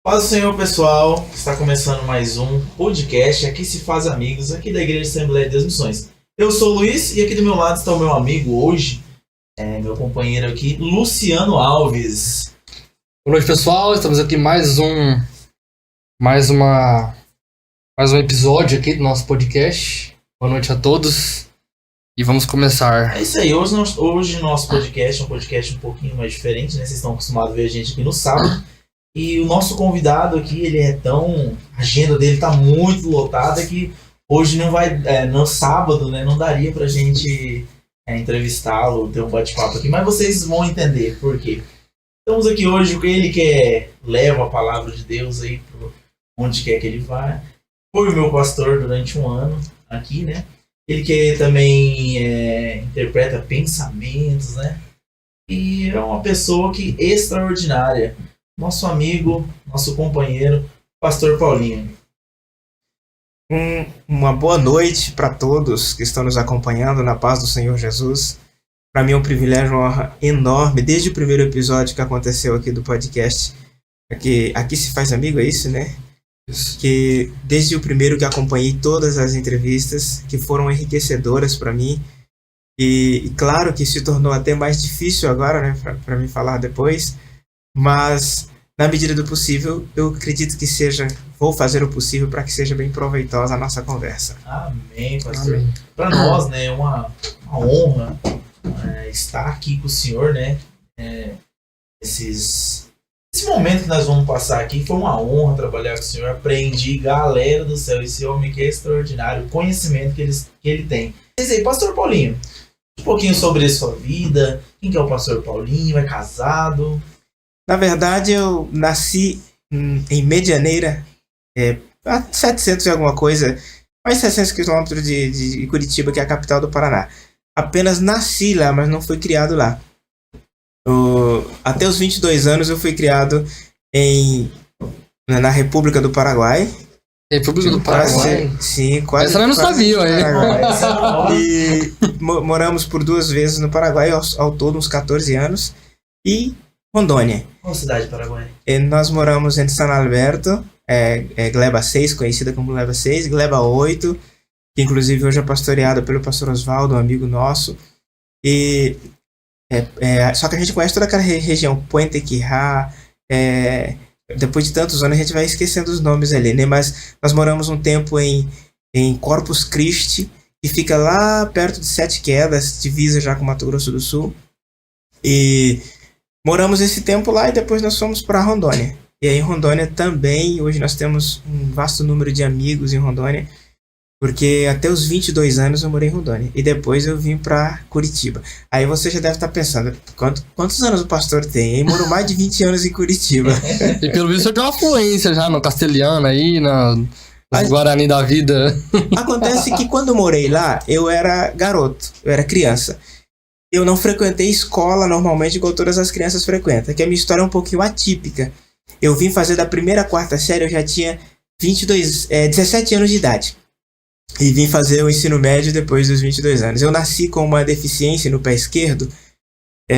Paz do Senhor, pessoal. Está começando mais um podcast. Aqui se faz amigos, aqui da Igreja Assembleia de Deus Missões. Eu sou o Luiz e aqui do meu lado está o meu amigo hoje, meu companheiro aqui, Luciano Alves. Boa noite, pessoal. Estamos aqui mais um episódio aqui do nosso podcast. Boa noite a todos e vamos começar. É isso aí. Hoje nosso podcast é um podcast um pouquinho mais diferente, né? Vocês estão acostumados a ver a gente aqui no sábado. E o nosso convidado aqui, ele é tão... A agenda dele tá muito lotada que hoje não vai... no sábado, né? Não daria pra gente entrevistá-lo, ter um bate-papo aqui. Mas vocês vão entender por quê. Estamos aqui hoje com ele que leva a palavra de Deus aí por onde quer que ele vá. Foi o meu pastor durante um ano aqui, né? Ele que também interpreta pensamentos, né? E é uma pessoa que extraordinária. Nosso amigo, nosso companheiro, Pastor Paulinho. Uma boa noite para todos que estão nos acompanhando na paz do Senhor Jesus. Para mim é um privilégio, uma honra enorme, desde o primeiro episódio que aconteceu aqui do podcast. Aqui se faz amigo, é isso, né? Que desde o primeiro que acompanhei todas as entrevistas, que foram enriquecedoras para mim. E claro que se tornou até mais difícil agora, né, para mim falar depois. Mas, na medida do possível, eu acredito que vou fazer o possível para que seja bem proveitosa a noessa conversa. Amém, pastor. Para nós, né, é uma honra estar aqui com o senhor, né? Esse momento que nós vamos passar aqui foi uma honra trabalhar com o senhor. Aprendi, galera do céu, esse homem que é extraordinário, o conhecimento que ele tem. Diz aí, Pastor Paulinho, um pouquinho sobre a sua vida. Quem que é o Pastor Paulinho? É casado? Na verdade, eu nasci em Medianeira, a 700 e alguma coisa, mais 700 quilômetros de Curitiba, que é a capital do Paraná. Apenas nasci lá, mas não fui criado lá. Até os 22 anos eu fui criado na República do Paraguai. República do Paraguai? Sim, quase. Essa eu não sabia, E moramos por 2 vezes no Paraguai, ao todo uns 14 anos. E Rondônia. Qual cidade paraguaia? Nós moramos em San Alberto, Gleba 6, conhecida como Gleba 6, Gleba 8, que inclusive hoje é pastoreada pelo pastor Osvaldo, um amigo nosso. E só que a gente conhece toda aquela região, Puente Quijá, depois de tantos anos a gente vai esquecendo os nomes ali, né? Mas nós moramos um tempo em Corpus Christi, que fica lá perto de Sete Quedas, divisa já com Mato Grosso do Sul. E moramos esse tempo lá e depois nós fomos para Rondônia. E aí em Rondônia também, hoje nós temos um vasto número de amigos em Rondônia, porque até os 22 anos eu morei em Rondônia. E depois eu vim para Curitiba. Aí você já deve estar pensando, quantos anos o pastor tem? Ele morou mais de 20 anos em Curitiba. E pelo visto eu tenho uma fluência já no castelhano aí, no Guarani da vida. Acontece que quando eu morei lá, eu era garoto, eu era criança. Eu não frequentei escola normalmente igual todas as crianças frequentam, que a minha história é um pouquinho atípica. Eu vim fazer da 1ª à 4ª série, eu já tinha 17 anos de idade. E vim fazer o ensino médio depois dos 22 anos. Eu nasci com uma deficiência no pé esquerdo,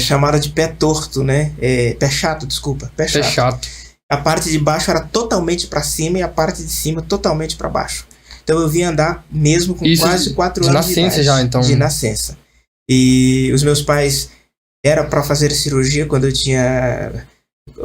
chamada de pé torto, né? Pé chato. Pé chato. A parte de baixo era totalmente para cima e a parte de cima totalmente para baixo. Então eu vim andar mesmo com quase 4 anos de idade. De nascença já, então. De nascença. E os meus pais era para fazer cirurgia quando eu tinha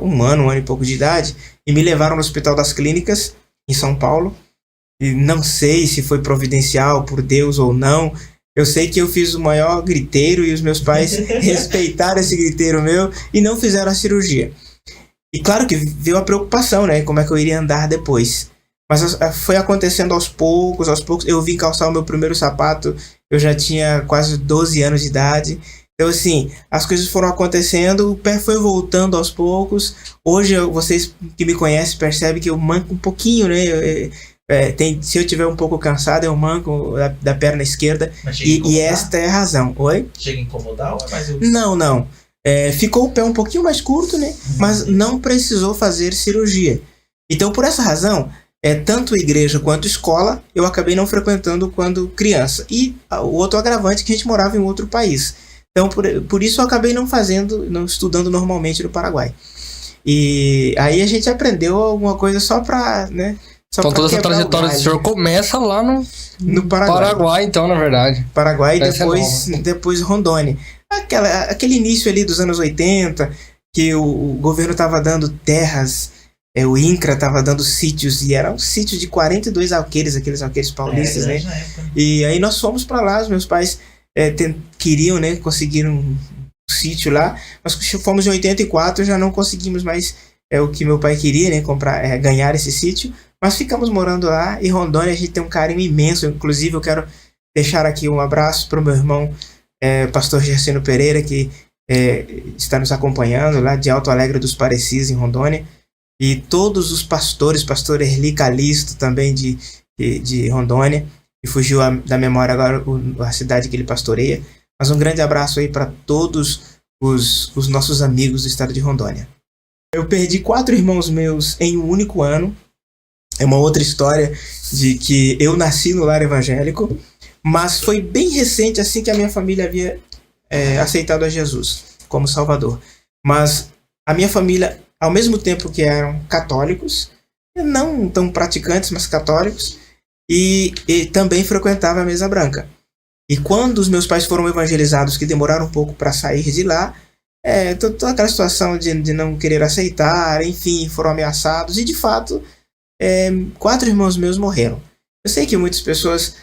um ano e pouco de idade, e me levaram no Hospital das Clínicas, em São Paulo. E não sei se foi providencial por Deus ou não. Eu sei que eu fiz o maior griteiro e os meus pais respeitaram esse griteiro meu e não fizeram a cirurgia. E claro que veio a preocupação, né? Como é que eu iria andar depois. Mas foi acontecendo aos poucos. Eu vim calçar o meu primeiro sapato, eu já tinha quase 12 anos de idade. Então, assim, as coisas foram acontecendo, o pé foi voltando aos poucos. Hoje, vocês que me conhecem percebem que eu manco um pouquinho, né? Se eu tiver um pouco cansado, eu manco da perna esquerda. E esta é a razão. Oi? Chega a incomodar ou é mais... Não. Ficou o pé um pouquinho mais curto, né? Mas não precisou fazer cirurgia. Então, por essa razão, tanto igreja quanto escola, eu acabei não frequentando quando criança. E o outro agravante é que a gente morava em outro país. Então, por isso eu acabei não estudando normalmente no Paraguai. E aí a gente aprendeu alguma coisa só pra, né? Só Então pra toda essa quebrar o trajetória do galho. senhor começa lá no Paraguai. então, na verdade. Paraguai e Essa é depois Rondônia. Aquele início ali dos anos 80, que o governo estava dando terras, o INCRA estava dando sítios, e era um sítio de 42 alqueires, aqueles alqueires paulistas, né? E aí nós fomos para lá, os meus pais queriam, né, conseguir um sítio lá. Nós fomos em 84, já não conseguimos mais o que meu pai queria, né, ganhar esse sítio. Mas ficamos morando lá, e Rondônia a gente tem um carinho imenso. Inclusive eu quero deixar aqui um abraço para o meu irmão, pastor Gersino Pereira, que está nos acompanhando lá de Alto Alegre dos Parecis, em Rondônia. E todos os pastores, pastor Erli Calisto também de Rondônia, e fugiu da memória agora a cidade que ele pastoreia. Mas um grande abraço aí para todos os nossos amigos do estado de Rondônia. Eu perdi 4 irmãos meus em um único ano. É uma outra história de que eu nasci no lar evangélico, mas foi bem recente assim que a minha família havia aceitado a Jesus como Salvador. Mas a minha família, ao mesmo tempo que eram católicos, não tão praticantes, mas católicos, e também frequentava a mesa branca. E quando os meus pais foram evangelizados, que demoraram um pouco para sair de lá, toda aquela situação de não querer aceitar, enfim, foram ameaçados, e de fato 4 irmãos meus morreram. Eu sei que muitas pessoas,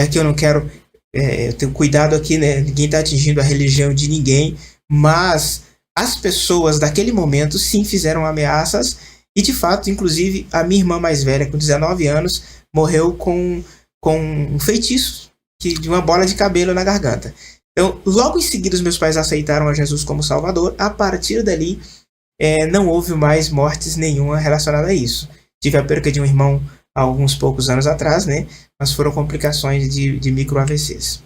aqui eu não quero, eu tenho cuidado aqui, né? Ninguém está atingindo a religião de ninguém, mas as pessoas daquele momento sim fizeram ameaças, e de fato, inclusive, a minha irmã mais velha, com 19 anos, morreu com um feitiço de uma bola de cabelo na garganta. Então, logo em seguida, os meus pais aceitaram a Jesus como Salvador. A partir dali, não houve mais mortes nenhuma relacionada a isso. Tive a perca de um irmão há alguns poucos anos atrás, né? Mas foram complicações de micro-AVCs.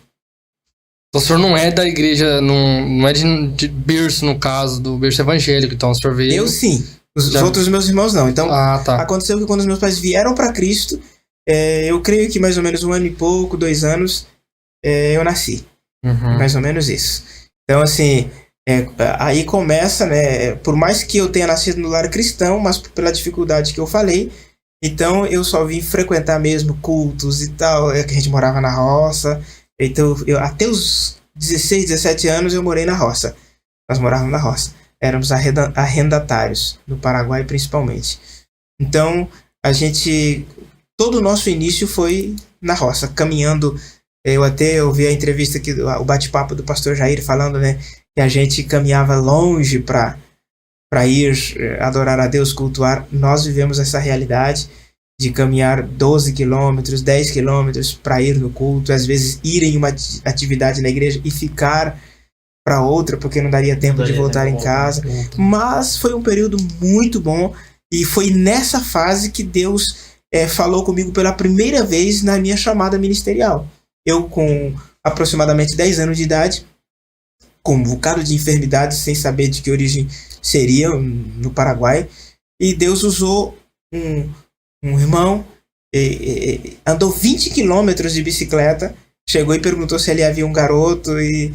O senhor não é da igreja, não é de berço, no caso, do berço evangélico, então o senhor veio... Eu sim, os outros meus irmãos não. Então, tá. Aconteceu que quando os meus pais vieram para Cristo, eu creio que mais ou menos 1 ano e pouco, 2 anos, eu nasci. Uhum. Mais ou menos isso. Então, assim, aí começa, né? Por mais que eu tenha nascido no lar cristão, mas pela dificuldade que eu falei, então eu só vim frequentar mesmo cultos e tal, que a gente morava na roça. Então, até os 16, 17 anos eu morei na roça. Nós morávamos na roça. Éramos arrendatários, no Paraguai principalmente. Então, todo o nosso início foi na roça, caminhando. Eu até ouvi a entrevista aqui, o bate-papo do pastor Jair falando, né, que a gente caminhava longe para ir adorar a Deus, cultuar. Nós vivemos essa realidade de caminhar 12 quilômetros, 10 quilômetros para ir no culto, às vezes ir em uma atividade na igreja e ficar para outra, porque não daria tempo de voltar em casa. Mas foi um período muito bom, e foi nessa fase que Deus falou comigo pela primeira vez na minha chamada ministerial. Eu, com aproximadamente 10 anos de idade, com um bocado de enfermidades, sem saber de que origem seria, no Paraguai, e Deus usou um irmão, andou 20 quilômetros de bicicleta, chegou e perguntou se ali havia um garoto, e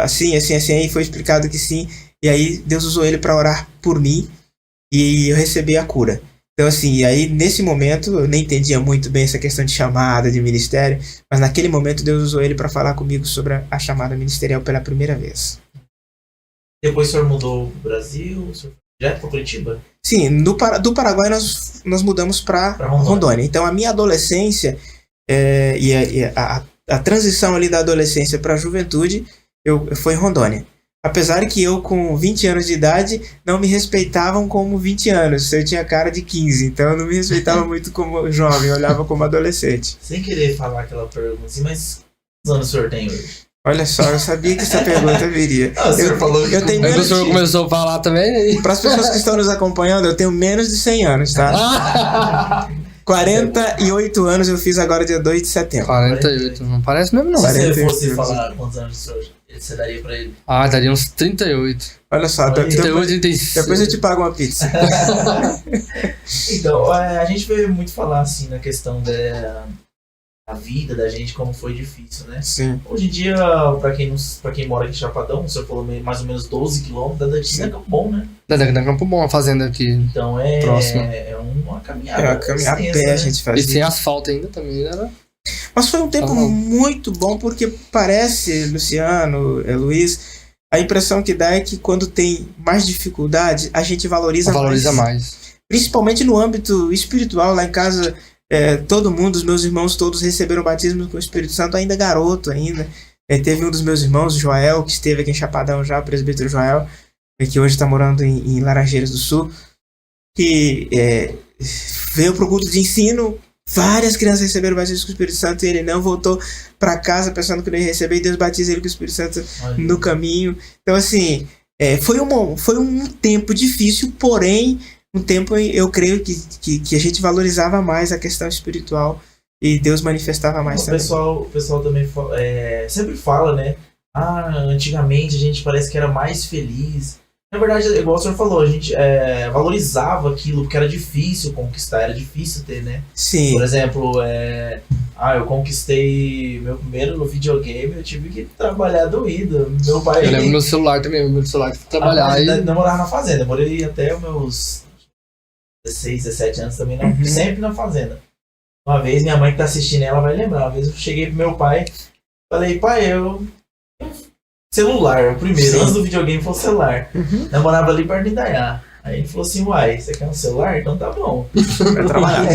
assim, e foi explicado que sim, e aí Deus usou ele para orar por mim, e eu recebi a cura. Então, assim, aí nesse momento eu nem entendia muito bem essa questão de chamada, de ministério, mas naquele momento Deus usou ele para falar comigo sobre a chamada ministerial pela primeira vez. Depois o senhor mudou para o Brasil, o senhor foi direto para Curitiba? Sim, do Paraguai nós mudamos para Rondônia. Então a minha adolescência e a transição ali da adolescência para a juventude foi em Rondônia. Apesar que eu, com 20 anos de idade, não me respeitavam como 20 anos. Eu tinha cara de 15, então eu não me respeitava muito como jovem, eu olhava como adolescente. Sem querer falar aquela pergunta assim, mas quantos anos o senhor tem hoje? Olha só, eu sabia que essa pergunta viria. O senhor falou que eu tenho o senhor começou a falar também? Para as pessoas que estão nos acompanhando, eu tenho menos de 100 anos, tá? 48 anos eu fiz agora dia 2 de setembro. 48, não parece mesmo não. Se você fosse falar quantos anos o senhor, você daria pra ele? Daria uns 38. Olha só, 38, 36. Depois eu te pago uma pizza. Então, a gente vê muito falar assim na questão a vida da gente, como foi difícil, né? Sim. Hoje em dia, pra quem mora aqui em Chapadão, o senhor falou mais ou menos 12 quilômetros, daqui é Campo Bom, né? Da Campo Bom, a fazenda aqui. Então Próximo. É uma caminhada. É, caminhar a extensa, pé né? a gente E fazia. sem asfalto ainda também era. Mas foi um tempo Tá bom. muito bom, porque parece, Luciano, Luiz, a impressão que dá é que quando tem mais dificuldade, a gente valoriza mais. Principalmente no âmbito espiritual. Lá em casa, todo mundo, os meus irmãos todos receberam o batismo com o Espírito Santo, ainda garoto ainda. Teve um dos meus irmãos, o Joel, que esteve aqui em Chapadão já, o presbítero Joel, que hoje está morando em Laranjeiras do Sul, que veio para o culto de ensino. Várias crianças receberam o batismo com o Espírito Santo e ele não voltou para casa pensando que não ia receber, e Deus batiza ele com o Espírito Santo no caminho. Então, assim, foi um tempo difícil, porém, um tempo, eu creio, que a gente valorizava mais a questão espiritual e Deus manifestava mais também. O pessoal também sempre fala, né? Antigamente a gente parece que era mais feliz. Na verdade, igual o senhor falou, a gente valorizava aquilo, porque era difícil conquistar, era difícil ter, né? Sim. Por exemplo, eu conquistei meu primeiro videogame, eu tive que trabalhar doído. Meu pai... Eu lembro meu celular também, meu celular que trabalhar. Não morava na fazenda, eu morei até os meus 16, 17 anos também, sempre na fazenda. Uma vez, minha mãe que tá assistindo, ela vai lembrar, uma vez eu cheguei pro meu pai, falei, pai, celular, o primeiro, Sim. antes do videogame foi o celular. Uhum. Eu morava ali perto de Indaiá. Aí ele falou assim, uai, você quer um celular? Então tá bom. Vai trabalhar.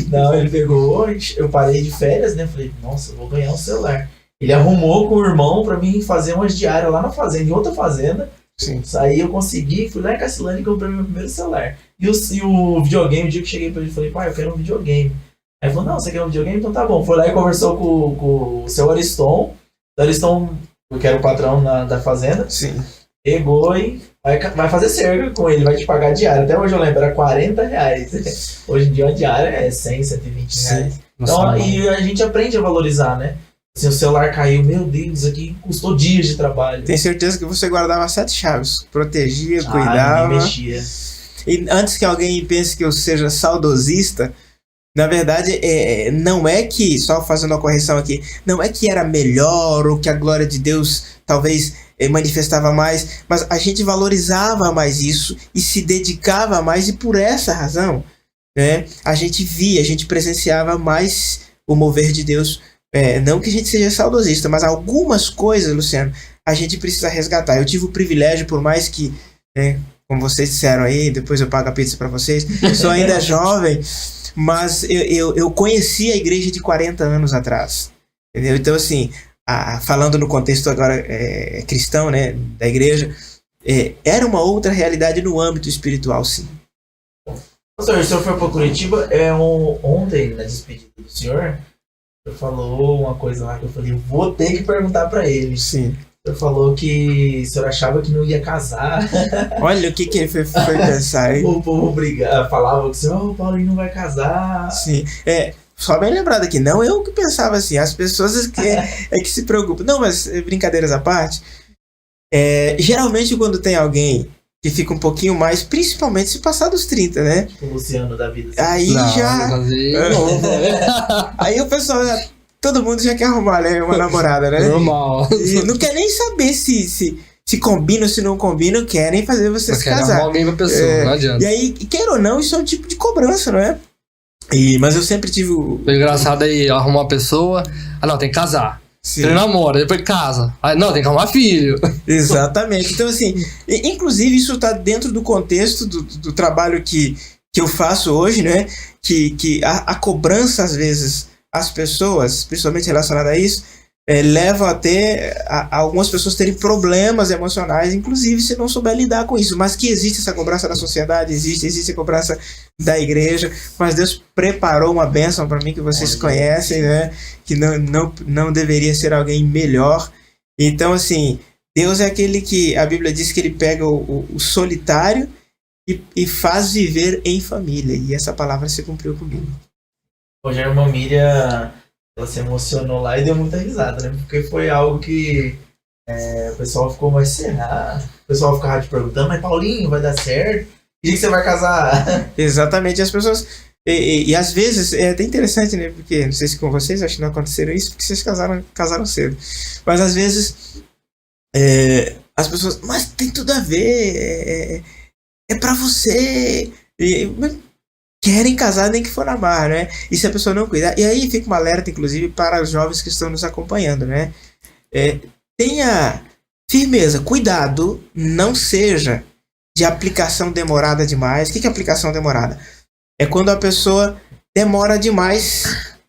Não, ele pegou, eu parei de férias, né? Falei, nossa, eu vou ganhar um celular. Ele arrumou com o irmão pra mim fazer umas diárias lá na fazenda, em outra fazenda. Sim. Aí eu consegui, fui lá em Cacilândia e comprei meu primeiro celular. E o videogame, o dia que eu cheguei pra ele, falei, pai, eu quero um videogame. Aí ele falou, não, você quer um videogame? Então tá bom. Foi lá e conversou com o seu Ariston. O Ariston, que era o patrão da fazenda, Sim. pegou e vai fazer cerca com ele, vai te pagar a diária. Até hoje eu lembro, era R$40. Hoje em dia a diária é 100, 120 reais. Sim. Então, e a gente aprende a valorizar, né? Assim, o celular caiu, meu Deus, aqui custou dias de trabalho. Tenho certeza que você guardava 7 chaves. Protegia, Ninguém cuidava. mexia. E antes que alguém pense que eu seja saudosista, na verdade, não é que, só fazendo uma correção aqui, não é que era melhor ou que a glória de Deus talvez manifestava mais, mas a gente valorizava mais isso e se dedicava mais, e por essa razão, né, a gente presenciava mais o mover de Deus. Não que a gente seja saudosista, mas algumas coisas, Luciano, a gente precisa resgatar. Eu tive o privilégio, por mais que, como vocês disseram aí, depois eu pago a pizza para vocês, eu sou ainda jovem, mas eu conheci a igreja de 40 anos atrás, entendeu? Então, assim, falando no contexto agora cristão, né, da igreja, era uma outra realidade no âmbito espiritual, sim. Pastor, o senhor foi para Curitiba, ontem, na despedida do senhor, o senhor falou uma coisa lá que eu falei, vou ter que perguntar para ele. Sim. O senhor falou que o senhor achava que não ia casar. Olha o que ele foi pensar, hein? O povo falava que o senhor, o Paulinho não vai casar. Sim. Só bem lembrado aqui, não eu que pensava assim, as pessoas que se preocupam. Não, mas brincadeiras à parte, geralmente quando tem alguém que fica um pouquinho mais, principalmente se passar dos 30, né? Tipo o Luciano da vida. Assim. Aí aí o pessoal, todo mundo já quer arrumar, né, uma namorada, né? Normal. E não quer nem saber se combina ou se não combina, querem fazer você se casar. Arrumar alguém pra pessoa, não adianta. E aí, queira ou não, isso é um tipo de cobrança, não é? Mas eu sempre tive o engraçado aí, arrumar uma pessoa. Não, tem que casar. Sim. Ele namora, depois casa. Não, tem que arrumar filho. Exatamente. Então, assim, inclusive isso está dentro do contexto do trabalho que eu faço hoje, né? Que a cobrança, às vezes, as pessoas, principalmente relacionada a isso, leva até algumas pessoas terem problemas emocionais, inclusive se não souber lidar com isso. Mas que existe essa cobrança da sociedade, existe a cobrança da igreja, mas Deus preparou uma bênção para mim que vocês conhecem, né? Que não deveria ser alguém melhor. Então, assim, Deus é aquele que a Bíblia diz que ele pega o solitário e faz viver em família. E essa palavra se cumpriu comigo. Hoje a irmã Miriam, ela se emocionou lá e deu muita risada, né? Porque foi algo que o pessoal ficou mais será. O pessoal ficava te perguntando, mas Paulinho, vai dar certo? Que dia que você vai casar? Exatamente, as pessoas E às vezes, é até interessante, né? Porque, não sei se com vocês, acho que não aconteceram isso, porque vocês casaram cedo. Mas às vezes, as pessoas, mas tem tudo a ver, é pra você. Mas querem casar nem que for na barra, né? E se a pessoa não cuidar. E aí fica um alerta, inclusive, para os jovens que estão nos acompanhando, né? Tenha firmeza, cuidado, não seja de aplicação demorada demais. O que é aplicação demorada? É quando a pessoa demora demais,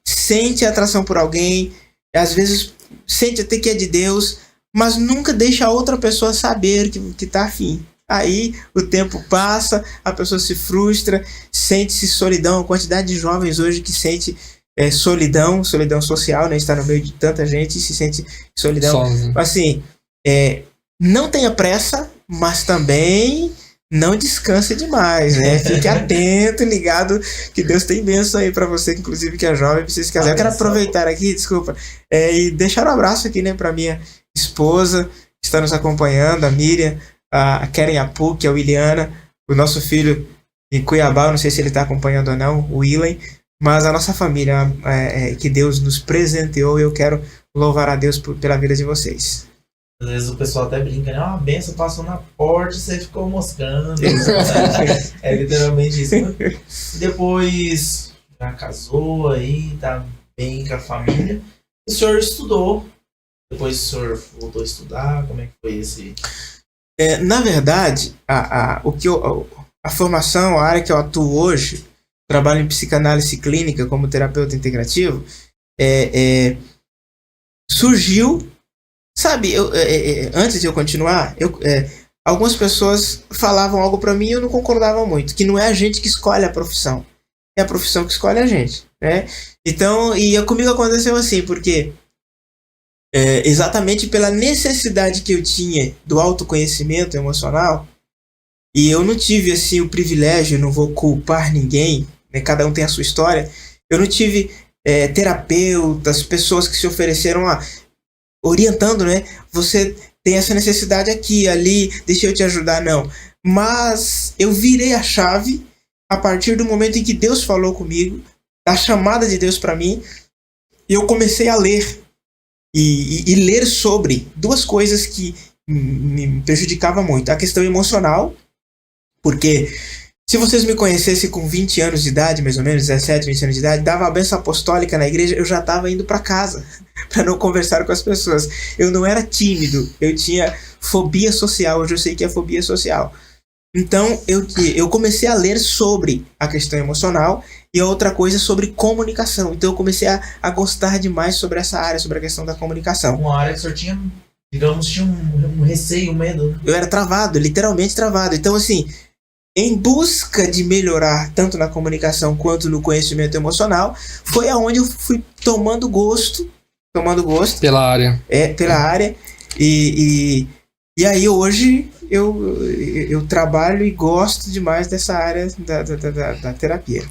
sente atração por alguém, às vezes sente até que é de Deus, mas nunca deixa a outra pessoa saber que tá afim. Aí o tempo passa, a pessoa se frustra, sente-se solidão. A quantidade de jovens hoje que sente solidão social, né? Está no meio de tanta gente e se sente solidão. Sozinho. Assim, não tenha pressa, mas também não descanse demais, né? Fique atento, ligado, que Deus tem bênção aí pra você, inclusive que é jovem, precisa se casar. Eu quero aproveitar aqui, desculpa, e deixar um abraço aqui, né, pra minha esposa, que está nos acompanhando, a Miriam, a Keren Apuc, a Williana, o nosso filho em Cuiabá, eu não sei se ele tá acompanhando ou não, o Willen, mas a nossa família, que Deus nos presenteou, e eu quero louvar a Deus pela vida de vocês. Às vezes o pessoal até brinca, né? Uma benção passou na porta e você ficou moscando. É literalmente isso. Depois já casou aí, tá bem com a família. O senhor estudou. Depois o senhor voltou a estudar. Como é que foi esse? Na verdade, a formação, a área que eu atuo hoje, trabalho em psicanálise clínica como terapeuta integrativo, surgiu. Sabe, antes de eu continuar, algumas pessoas falavam algo pra mim e eu não concordava muito, que não é a gente que escolhe a profissão, é a profissão que escolhe a gente, né? Então, comigo aconteceu assim, porque exatamente pela necessidade que eu tinha do autoconhecimento emocional, e eu não tive assim o privilégio, não vou culpar ninguém, né? Cada um tem a sua história, eu não tive terapeutas, pessoas que se ofereceram orientando, né? Você tem essa necessidade aqui, ali, deixa eu te ajudar, não. Mas eu virei a chave a partir do momento em que Deus falou comigo, da chamada de Deus para mim, e eu comecei a ler e ler sobre duas coisas que me prejudicavam muito. A questão emocional, porque se vocês me conhecessem com 20 anos de idade, mais ou menos, 17, 20 anos de idade, dava a benção apostólica na igreja, eu já estava indo para casa para não conversar com as pessoas. Eu não era tímido, eu tinha fobia social, hoje eu sei que é fobia social. Então eu comecei a ler sobre a questão emocional e a outra coisa sobre comunicação. Então eu comecei a gostar demais sobre essa área, sobre a questão da comunicação. Uma área que o senhor tinha, digamos, tinha um receio, um medo. Eu era travado, literalmente travado. Então assim, em busca de melhorar tanto na comunicação quanto no conhecimento emocional, foi aonde eu fui tomando gosto pela área. Pela área. E aí hoje eu trabalho e gosto demais dessa área da terapia.